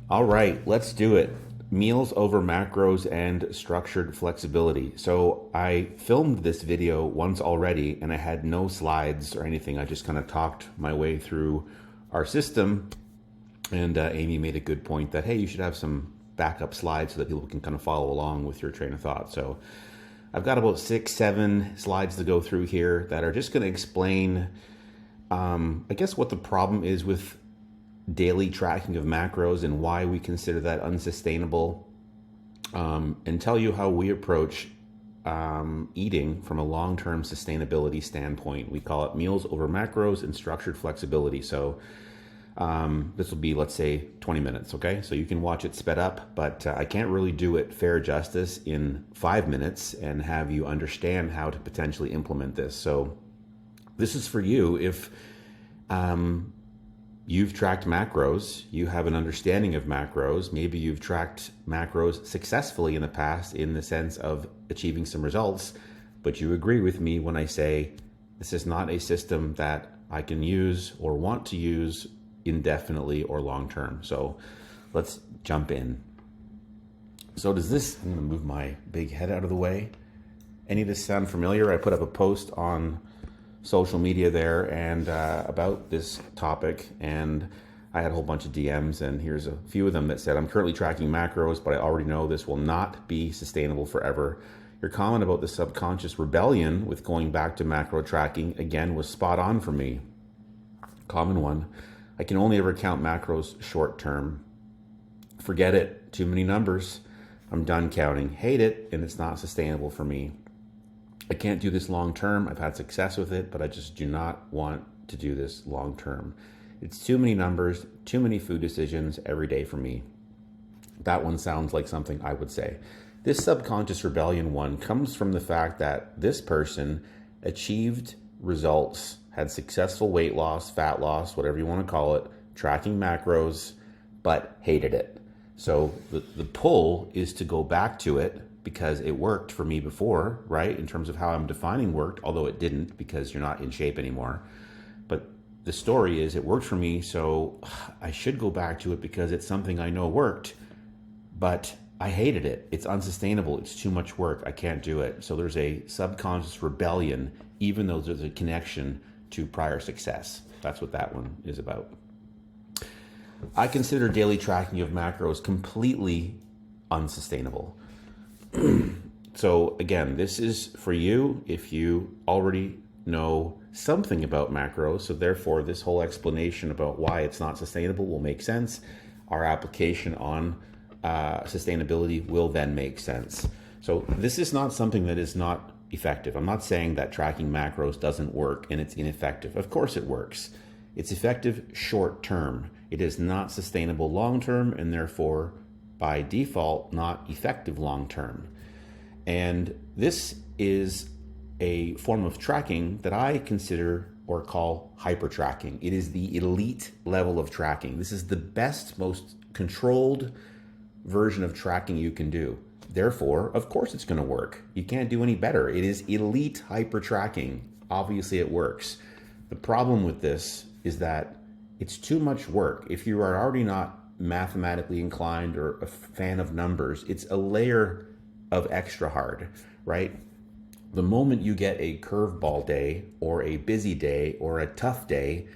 All right, let's do it. Meals over macros and structured flexibility. So I filmed this video once already and I had no slides or anything. I just kind of talked my way through our system. And Amy made a good point that, hey, you should have some backup slides so that people can kind of follow along with your train of thought. So I've got about 6, 7 slides to go through here that are just going to explain, I guess, what the problem is with daily tracking of macros and why we consider that unsustainable, and tell you how we approach eating from a long-term sustainability standpoint. We call it meals over macros and structured flexibility. So this will be, let's say, 20 minutes, okay? So you can watch it sped up, but I can't really do it fair justice in 5 minutes and have you understand how to potentially implement this. So this is for you if you've tracked macros, you have an understanding of macros, maybe you've tracked macros successfully in the past in the sense of achieving some results, but you agree with me when I say this is not a system that I can use or want to use indefinitely or long term. So let's jump in. So I'm gonna move my big head out of the way. Any of this sound familiar? I put up a post on social media there and about this topic, and I had a whole bunch of DMs, and here's a few of them that said, I'm currently tracking macros, but I already know this will not be sustainable forever. Your comment about the subconscious rebellion with going back to macro tracking again was spot on for me. Common one. I can only ever count macros short term. Forget it. Too many numbers. I'm done counting. Hate it, and it's not sustainable for me. I can't do this long term. I've had success with it, but I just do not want to do this long term. It's too many numbers, too many food decisions every day for me. That one sounds like something I would say. This subconscious rebellion one comes from the fact that this person achieved results, had successful weight loss, fat loss, whatever you want to call it, tracking macros, but hated it. So the pull is to go back to it because it worked for me before, right? In terms of how I'm defining worked, although it didn't because you're not in shape anymore. But the story is it worked for me, so I should go back to it because it's something I know worked, but I hated it. It's unsustainable. It's too much work. I can't do it. So there's a subconscious rebellion, even though there's a connection to prior success. That's what that one is about. I consider daily tracking of macros completely unsustainable. So again, this is for you if you already know something about macros. So therefore, this whole explanation about why it's not sustainable will make sense. Our application on sustainability will then make sense. So this is not something that is not effective. I'm not saying that tracking macros doesn't work and it's ineffective. Of course it works. It's effective short term. It is not sustainable long term, and therefore by default not effective long term. And this is a form of tracking that I consider or call hyper tracking. It is the elite level of tracking. This is the best, most controlled version of tracking you can do. Therefore, of course it's going to work. You can't do any better. It is elite hyper tracking. Obviously it works. The problem with this is that it's too much work. If you are already not mathematically inclined or a fan of numbers, it's a layer of extra hard, right? The moment you get a curveball day or a busy day or a tough day,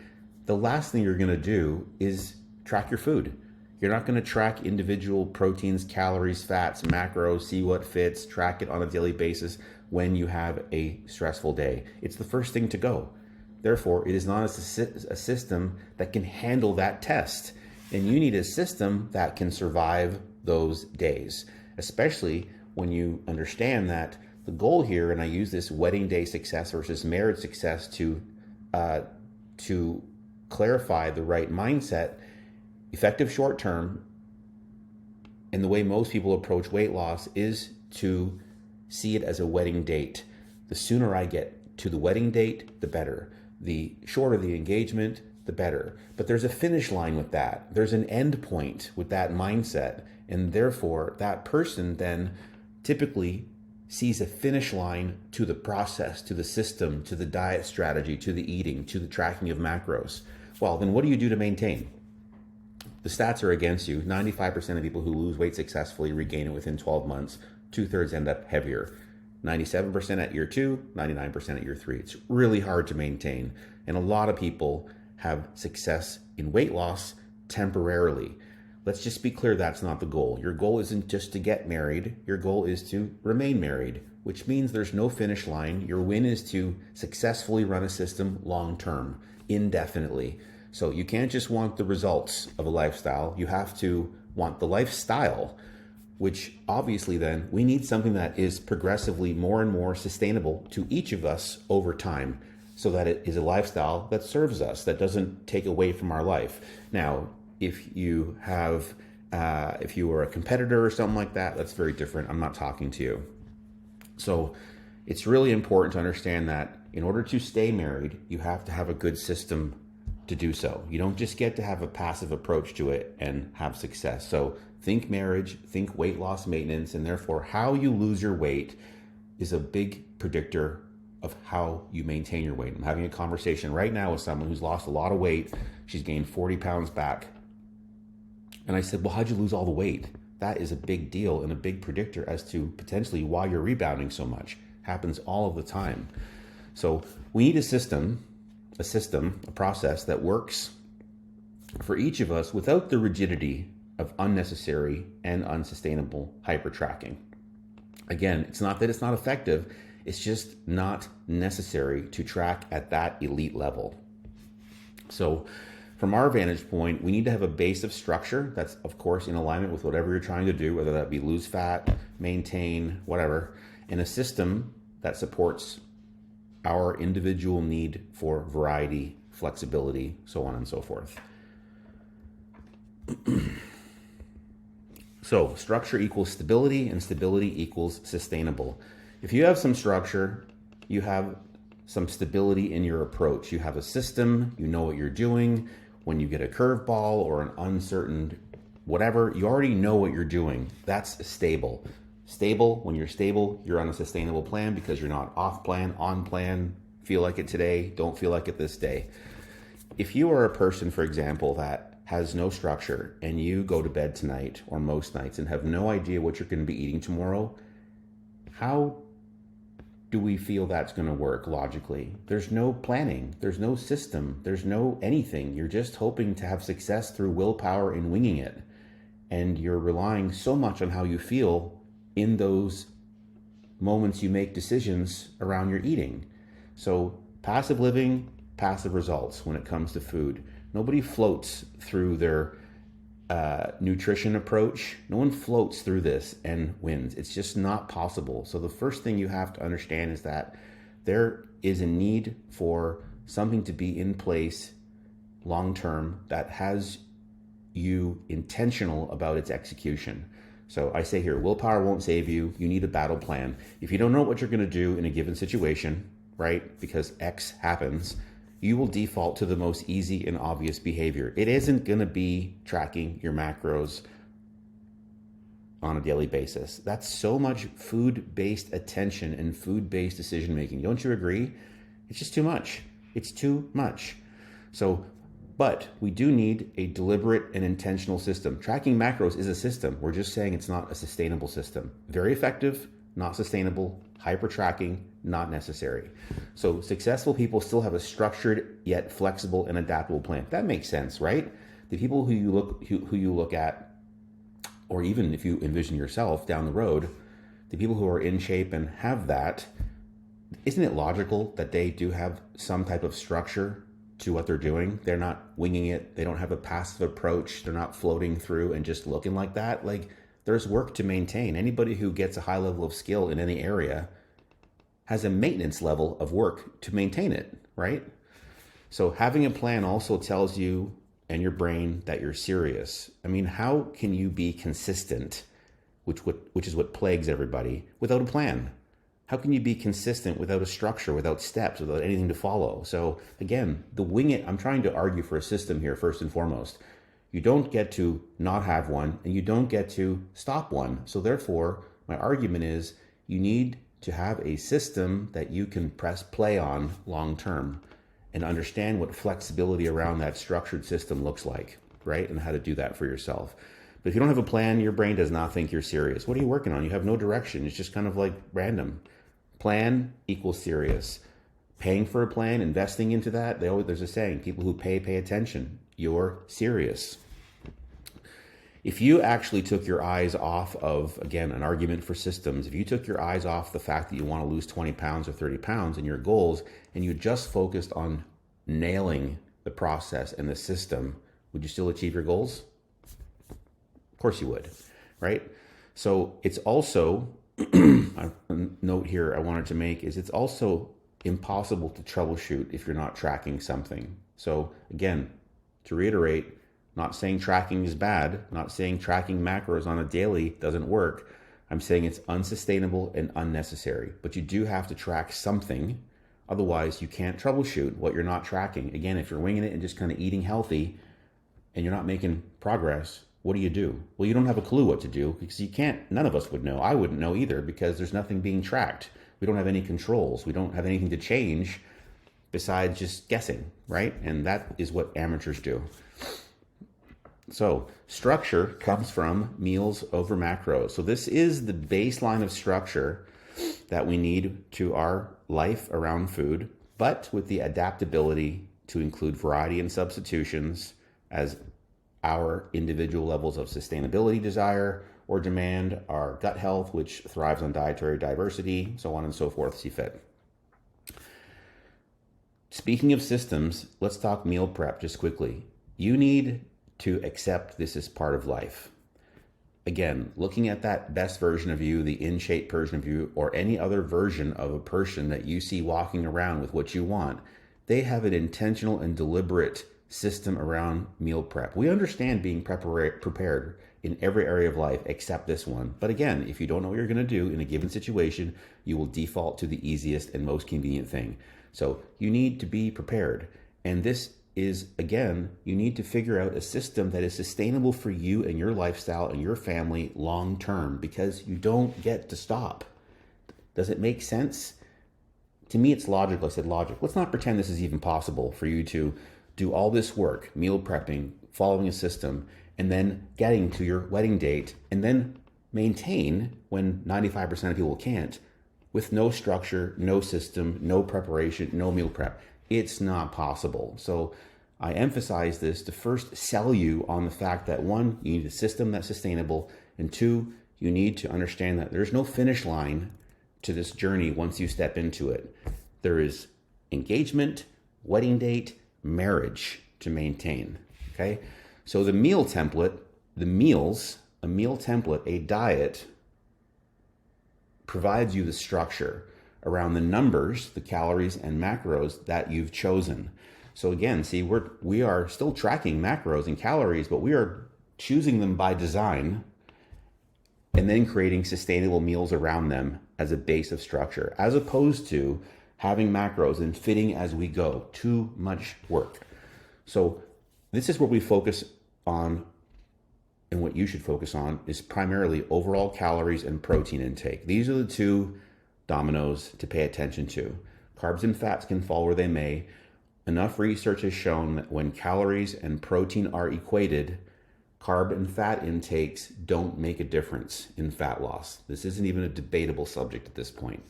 the last thing you're going to do is track your food. You're not going to track individual proteins, calories, fats, macros, see what fits, track it on a daily basis when you have a stressful day. It's the first thing to go. Therefore, it is not a system that can handle that test. And you need a system that can survive those days, especially when you understand that the goal here, and I use this wedding day success versus marriage success to clarify the right mindset, effective short term, and the way most people approach weight loss is to see it as a wedding date. The sooner I get to the wedding date, the better. The shorter the engagement, the better. But there's a finish line with that. There's an end point with that mindset. And therefore, that person then typically sees a finish line to the process, to the system, to the diet strategy, to the eating, to the tracking of macros. Well, then what do you do to maintain? The stats are against you. 95% of people who lose weight successfully regain it within 12 months. 2/3 end up heavier. 97% at year 2, 99% at year 3. It's really hard to maintain. And a lot of people have success in weight loss temporarily. Let's just be clear, that's not the goal. Your goal isn't just to get married. Your goal is to remain married, which means there's no finish line. Your win is to successfully run a system long term, indefinitely. So you can't just want the results of a lifestyle. You have to want the lifestyle, which obviously then we need something that is progressively more and more sustainable to each of us over time, so that it is a lifestyle that serves us, that doesn't take away from our life. Now, if you were a competitor or something like that, that's very different. I'm not talking to you. So it's really important to understand that in order to stay married, you have to have a good system to do so. You don't just get to have a passive approach to it and have success. So think marriage, think weight loss maintenance, and therefore how you lose your weight is a big predictor of how you maintain your weight. I'm having a conversation right now with someone who's lost a lot of weight. She's gained 40 pounds back. And I said, well, how'd you lose all the weight? That is a big deal and a big predictor as to potentially why you're rebounding so much. Happens all of the time. So we need a process that works for each of us without the rigidity of unnecessary and unsustainable hyper tracking. Again, it's not that it's not effective, it's just not necessary to track at that elite level. So from our vantage point, we need to have a base of structure that's, of course, in alignment with whatever you're trying to do, whether that be lose fat, maintain, whatever, and a system that supports our individual need for variety, flexibility, so on and so forth. So structure equals stability, and stability equals sustainable. If you have some structure, you have some stability in your approach. You have a system, you know what you're doing. When you get a curveball or an uncertain whatever, you already know what you're doing. That's stable. Stable, when you're stable, you're on a sustainable plan because you're not off plan, on plan, feel like it today, don't feel like it this day. If you are a person, for example, that has no structure and you go to bed tonight or most nights and have no idea what you're going to be eating tomorrow, how do we feel that's going to work logically? There's no planning, there's no system, there's no anything. You're just hoping to have success through willpower and winging it. And you're relying so much on how you feel in those moments you make decisions around your eating. So passive living, passive results when it comes to food. Nobody floats through their nutrition approach. No one floats through this and wins. It's just not possible. So the first thing you have to understand is that there is a need for something to be in place long-term that has you intentional about its execution. So I say here, willpower won't save you. You need a battle plan. If you don't know what you're going to do in a given situation, right, because X happens, you will default to the most easy and obvious behavior. It isn't going to be tracking your macros on a daily basis. That's so much food-based attention and food-based decision-making. Don't you agree? It's just too much. It's too much. So, but we do need a deliberate and intentional system. Tracking macros is a system. We're just saying it's not a sustainable system. Very effective, not sustainable. Hyper-tracking, not necessary. So successful people still have a structured yet flexible and adaptable plan. That makes sense, right? The people who you look at, or even if you envision yourself down the road, the people who are in shape and have that, isn't it logical that they do have some type of structure to what they're doing? They're not winging it. They don't have a passive approach. They're not floating through and just looking like that. Like, there's work to maintain. Anybody who gets a high level of skill in any area has a maintenance level of work to maintain it, right? So having a plan also tells you and your brain that you're serious. I mean, how can you be consistent, which is what plagues everybody, without a plan? How can you be consistent without a structure, without steps, without anything to follow? So again, the wing it, I'm trying to argue for a system here first and foremost. You don't get to not have one, and you don't get to stop one. So therefore, my argument is you need to have a system that you can press play on long term and understand what flexibility around that structured system looks like. right? And how to do that for yourself. But if you don't have a plan, your brain does not think you're serious. What are you working on? You have no direction. It's just kind of like random. Plan equals serious. Paying for a plan, investing into that, there's a saying, people who pay attention. You're serious. If you actually took your eyes off of, again, an argument for systems, if you took your eyes off the fact that you want to lose 20 pounds or 30 pounds in your goals, and you just focused on nailing the process and the system, would you still achieve your goals? Of course you would, right? So it's also, a note here I wanted to make is it's also impossible to troubleshoot if you're not tracking something. So again, to reiterate, not saying tracking is bad, not saying tracking macros on a daily doesn't work. I'm saying it's unsustainable and unnecessary, but you do have to track something. Otherwise, you can't troubleshoot what you're not tracking. Again, if you're winging it and just kind of eating healthy and you're not making progress, what do? Well, you don't have a clue what to do because you can't, none of us would know. I wouldn't know either because there's nothing being tracked. We don't have any controls. We don't have anything to change besides just guessing, right? And that is what amateurs do. So structure comes from meals over macros. So this is the baseline of structure that we need to our life around food, but with the adaptability to include variety and substitutions as our individual levels of sustainability desire or demand, our gut health, which thrives on dietary diversity, so on and so forth, see fit. Speaking of systems, let's talk meal prep just quickly. You need to accept this is part of life. Again, looking at that best version of you, the in-shape version of you, or any other version of a person that you see walking around with what you want, they have an intentional and deliberate system around meal prep. We understand being prepared in every area of life except this one. But again, if you don't know what you're going to do in a given situation, you will default to the easiest and most convenient thing. So you need to be prepared. And this is, again, you need to figure out a system that is sustainable for you and your lifestyle and your family long term, because you don't get to stop. Does it make sense? To me, it's logical. I said logic. Let's not pretend this is even possible for you to do all this work, meal prepping, following a system, and then getting to your wedding date, and then maintain when 95% of people can't, with no structure, no system, no preparation, no meal prep. It's not possible. So I emphasize this to first sell you on the fact that one, you need a system that's sustainable, and two, you need to understand that there's no finish line to this journey once you step into it. There is engagement, wedding date, marriage to maintain, okay? So the meal template, a meal template, a diet provides you the structure around the numbers, the calories and macros that you've chosen. So again, see, we are still tracking macros and calories, but we are choosing them by design and then creating sustainable meals around them as a base of structure, as opposed to having macros and fitting as we go. Too much work. So this is what we focus on, and what you should focus on is primarily overall calories and protein intake. These are the two dominoes to pay attention to. Carbs and fats can fall where they may. Enough research has shown that when calories and protein are equated, carb and fat intakes don't make a difference in fat loss. This isn't even a debatable subject at this point.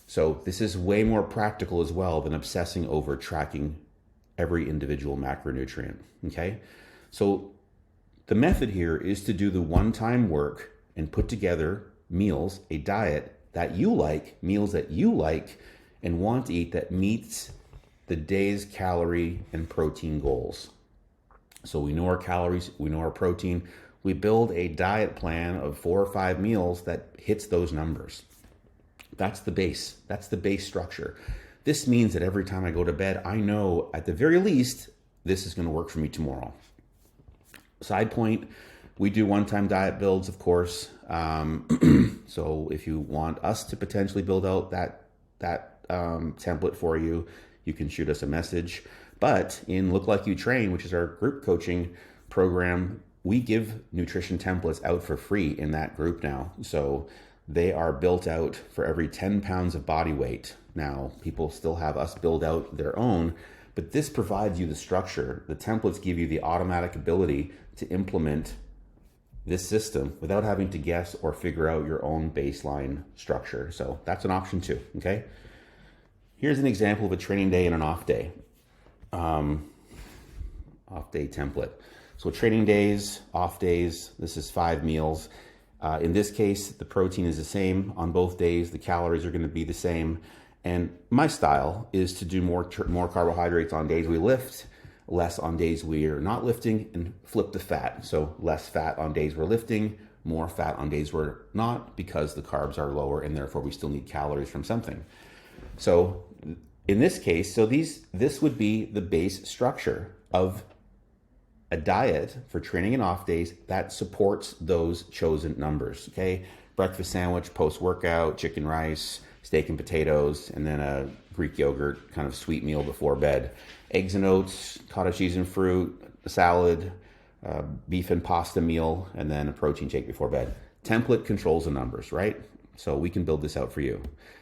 So this is way more practical as well than obsessing over tracking every individual macronutrient, okay? So the method here is to do the one-time work and put together meals, a diet that you like, meals that you like and want to eat that meets the day's calorie and protein goals. So we know our calories, we know our protein. We build a diet plan of 4 or 5 meals that hits those numbers. That's the base. That's the base structure. This means that every time I go to bed, I know at the very least, this is going to work for me tomorrow. Side point, we do one-time diet builds, of course. So if you want us to potentially build out that template for you, you can shoot us a message. But in Look Like You Train, which is our group coaching program, we give nutrition templates out for free in that group now. So they are built out for every 10 pounds of body weight. Now, people still have us build out their own, But this provides you the structure. The templates give you the automatic ability to implement this system without having to guess or figure out your own baseline structure. So that's an option too, okay? Here's an example of a training day and an off day. Off day template. So training days, off days, this is 5 meals. In this case, the protein is the same on both days. The calories are going to be the same. And my style is to do more carbohydrates on days we lift, less on days we are not lifting, and flip the fat. So less fat on days we're lifting, more fat on days we're not, because the carbs are lower and therefore we still need calories from something. So in this case, this would be the base structure of a diet for training and off days that supports those chosen numbers, okay? Breakfast sandwich, post-workout, chicken rice, steak and potatoes, and then a Greek yogurt kind of sweet meal before bed. Eggs and oats, cottage cheese and fruit, a salad, beef and pasta meal, and then a protein shake before bed. Template controls the numbers, right? So we can build this out for you.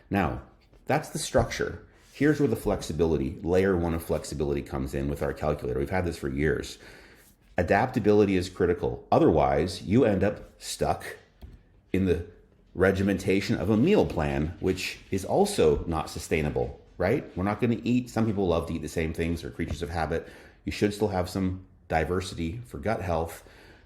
Now, that's the structure. Here's where the flexibility, layer 1 of flexibility comes in with our calculator. We've had this for years. Adaptability is critical. Otherwise, you end up stuck in the regimentation of a meal plan, which is also not sustainable, right? We're not going to eat. Some people love to eat the same things. They're creatures of habit. You should still have some diversity for gut health,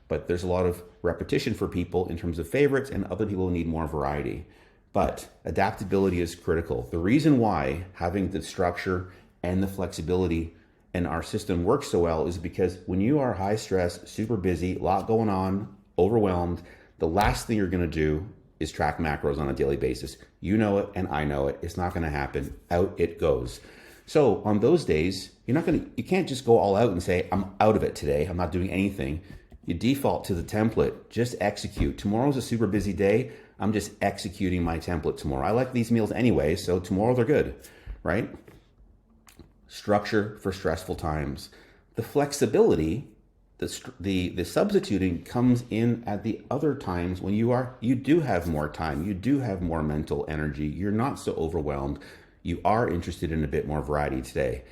but there's a lot of repetition for people in terms of favorites, and other people need more variety. But adaptability is critical. The reason why having the structure and the flexibility in our system works so well is because when you are high stress, super busy, a lot going on, overwhelmed, the last thing you're going to do is track macros on a daily basis. You know it and I know it. It's not going to happen. Out it goes. So on those days, you can't just go all out and say, I'm out of it today. I'm not doing anything. You default to the template. Just execute. Tomorrow's a super busy day. I'm just executing my template tomorrow. I like these meals anyway, so tomorrow they're good, right? Structure for stressful times. The flexibility, the substituting comes in at the other times when you do have more time, you do have more mental energy, you're not so overwhelmed, you are interested in a bit more variety today.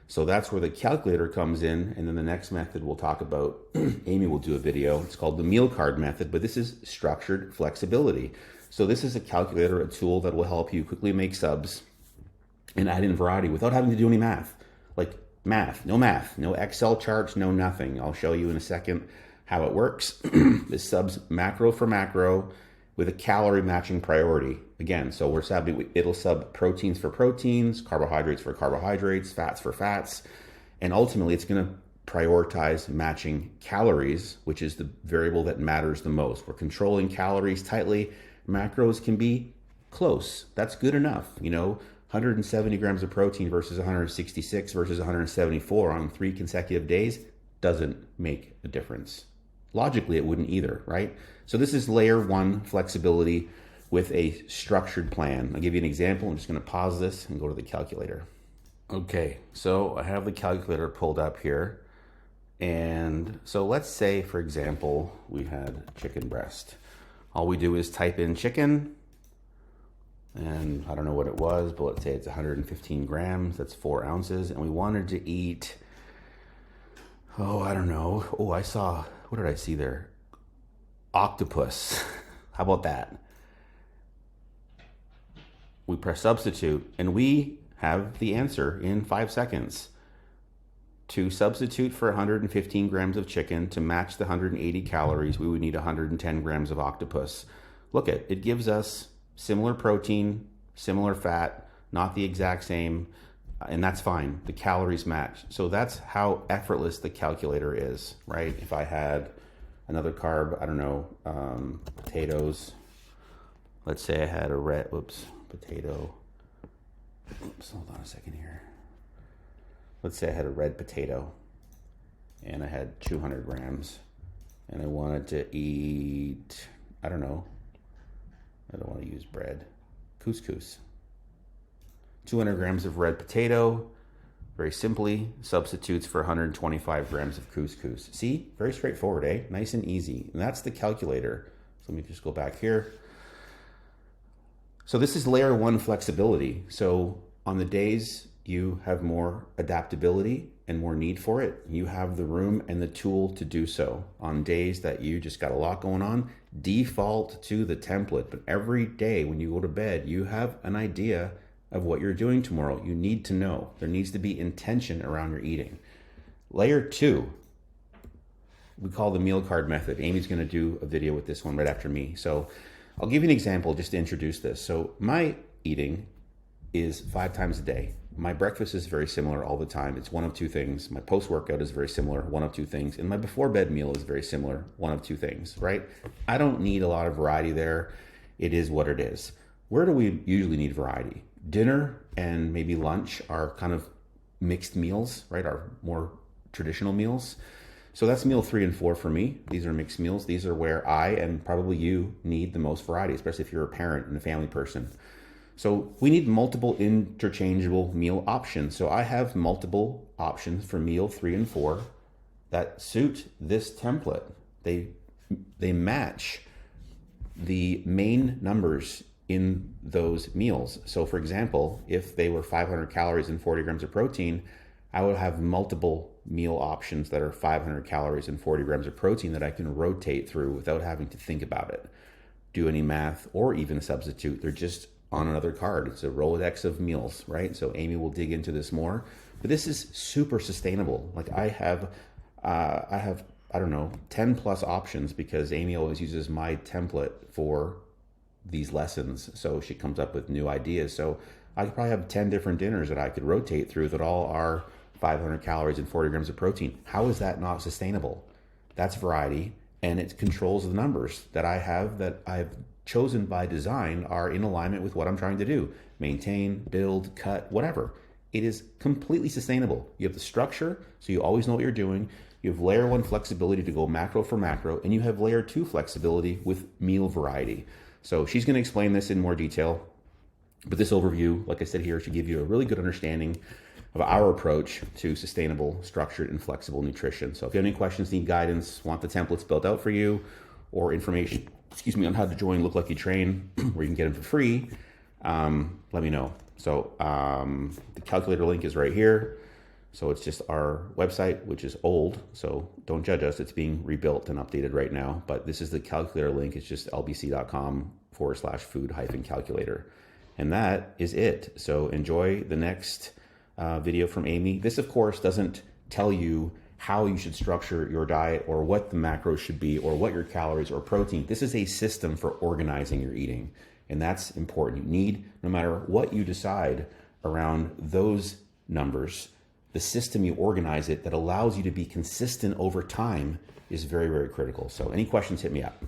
So that's where the calculator comes in, and then the next method we'll talk about, Amy will do a video, it's called the meal card method, but this is structured flexibility. So this is a calculator, a tool that will help you quickly make subs and add in variety without having to do any math. Like math, no Excel charts, no nothing. I'll show you in a second how it works. This subs macro for macro with a calorie matching priority. Again, so it'll sub proteins for proteins, carbohydrates for carbohydrates, fats for fats, and ultimately it's going to prioritize matching calories, which is the variable that matters the most. We're controlling calories tightly. Macros can be close. That's good enough. 170 grams of protein versus 166 versus 174 on 3 consecutive days doesn't make a difference. Logically, it wouldn't either, right? So this is layer 1 flexibility with a structured plan. I'll give you an example. I'm just going to pause this and go to the calculator. Okay, so I have the calculator pulled up here. And so let's say, for example, we had chicken breast. All we do is type in chicken, and I don't know what it was, but let's say it's 115 grams, that's 4 ounces, and we wanted to eat, I don't know. What did I see there? Octopus. How about that? We press substitute, and we have the answer in 5 seconds. To substitute for 115 grams of chicken to match the 180 calories, we would need 110 grams of octopus. Look, it gives us similar protein, similar fat, not the exact same, and that's fine. The calories match. So that's how effortless the calculator is, right? If I had another carb, I don't know, potatoes. Let's say I had a potato. Hold on a second here. Let's say I had a red potato and I had 200 grams and I wanted to eat, I don't want to use bread, couscous. 200 grams of red potato, very simply substitutes for 125 grams of couscous. See, very straightforward, eh? Nice and easy. And that's the calculator. So let me just go back here. So this is layer 1 flexibility. So on the days you have more adaptability and more need for it. You have the room and the tool to do so. On days that you just got a lot going on, default to the template. But every day when you go to bed, you have an idea of what you're doing tomorrow. You need to know. There needs to be intention around your eating. Layer 2, we call the meal card method. Amy's going to do a video with this one right after me. So I'll give you an example just to introduce this. So my eating is 5 times a day. My breakfast is very similar all the time. It's one of 2 things. My post-workout is very similar, one of 2 things. And my before bed meal is very similar, one of 2 things, right? I don't need a lot of variety there. It is what it is. Where do we usually need variety? Dinner and maybe lunch are kind of mixed meals, right? Our more traditional meals. So that's meal 3 and 4 for me. These are mixed meals. These are where I and probably you need the most variety, especially if you're a parent and a family person. So we need multiple interchangeable meal options. So I have multiple options for meal 3 and 4 that suit this template. They match the main numbers in those meals. So for example, if they were 500 calories and 40 grams of protein, I would have multiple meal options that are 500 calories and 40 grams of protein that I can rotate through without having to think about it, do any math, or even substitute. They're just on another card. It's a Rolodex of meals, right? So Amy will dig into this more, but this is super sustainable. Like I have, I don't know, 10 plus options because Amy always uses my template for these lessons. So she comes up with new ideas. So I could probably have 10 different dinners that I could rotate through that all are 500 calories and 40 grams of protein. How is that not sustainable? That's variety, and it controls the numbers that I have that I've chosen by design are in alignment with what I'm trying to do. Maintain, build, cut, whatever. It is completely sustainable. You have the structure, so you always know what you're doing. You have layer 1 flexibility to go macro for macro, and you have layer 2 flexibility with meal variety. So she's going to explain this in more detail, but this overview, like I said here, should give you a really good understanding of our approach to sustainable, structured, and flexible nutrition. So if you have any questions, need guidance, want the templates built out for you, or information, on how to join Look Like You Train, where you can get them for free, let me know. So the calculator link is right here. So it's just our website, which is old. So don't judge us. It's being rebuilt and updated right now. But this is the calculator link. It's just lbc.com/food-calculator. And that is it. So enjoy the next video from Amy. This, of course, doesn't tell you how you should structure your diet or what the macros should be or what your calories or protein. This is a system for organizing your eating. And that's important. You need, no matter what you decide around those numbers, the system you organize it that allows you to be consistent over time is very, very critical. So any questions, hit me up.